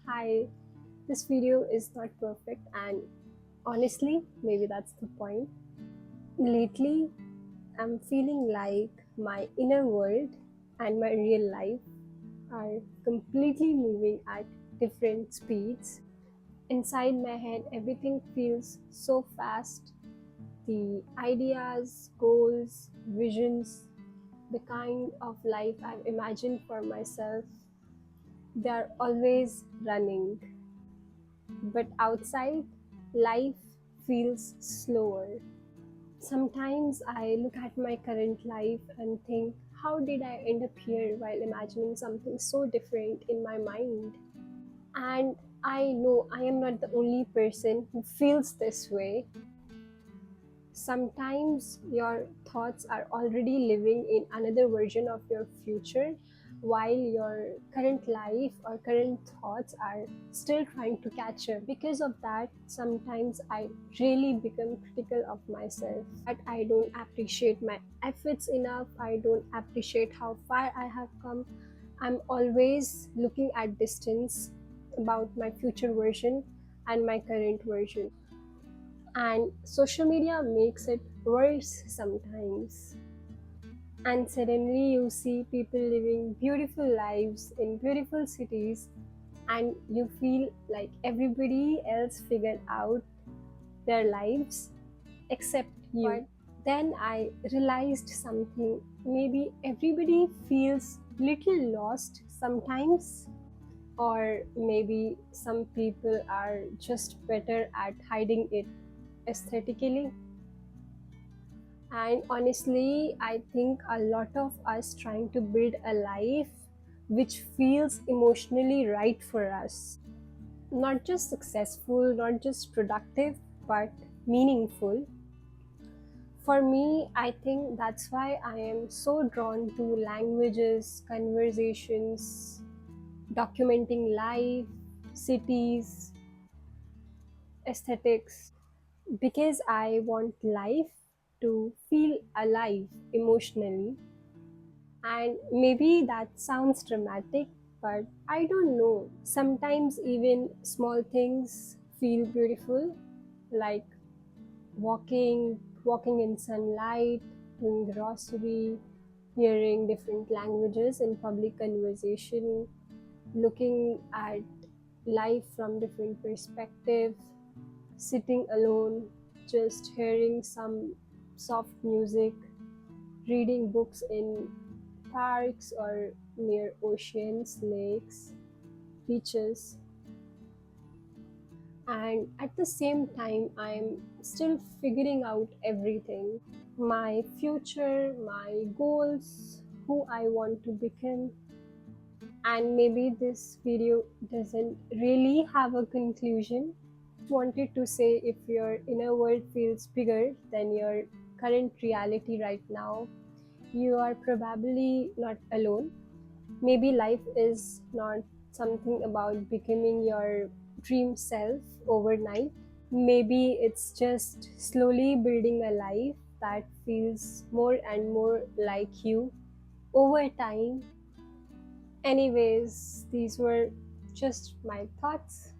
Hi, this video is not perfect, and honestly, maybe that's the point. Lately, I'm feeling like my inner world and my real life are completely moving at different speeds. Inside my head, everything feels so fast. The ideas, goals, visions, the kind of life I've imagined for myself, they're always running. But outside, life feels slower. Sometimes I look at my current life and think, how did I end up here while imagining something so different in my mind? And I know I am not the only person who feels this way. Sometimes your thoughts are already living in another version of your future, while your current life or current thoughts are still trying to catch up. Because of that, sometimes I really become critical of myself. That I don't appreciate my efforts enough, I don't appreciate how far I have come. I'm always looking at distance about my future version and my current version, and social media makes it worse sometimes. And suddenly you see people living beautiful lives in beautiful cities, and you feel like everybody else figured out their lives except you. But then I realized something. Maybe everybody feels little lost sometimes, or maybe some people are just better at hiding it aesthetically. And honestly, I think a lot of us trying to build a life which feels emotionally right for us. Not just successful, not just productive, but meaningful. For me, I think that's why I am so drawn to languages, conversations, documenting life, cities, aesthetics, because I want life to feel alive emotionally. And maybe that sounds dramatic, but I don't know. Sometimes even small things feel beautiful, like walking in sunlight, doing grocery, hearing different languages in public conversation, looking at life from different perspectives, sitting alone, just hearing some soft music, reading books in parks or near oceans, lakes, beaches. And at the same time, I'm still figuring out everything: my future, my goals, who I want to become. And maybe this video doesn't really have a conclusion. Wanted to say, if your inner world feels bigger than your current reality right now, you are probably not alone. Maybe life is not something about becoming your dream self overnight. Maybe it's just slowly building a life that feels more and more like you over time. Anyways, these were just my thoughts.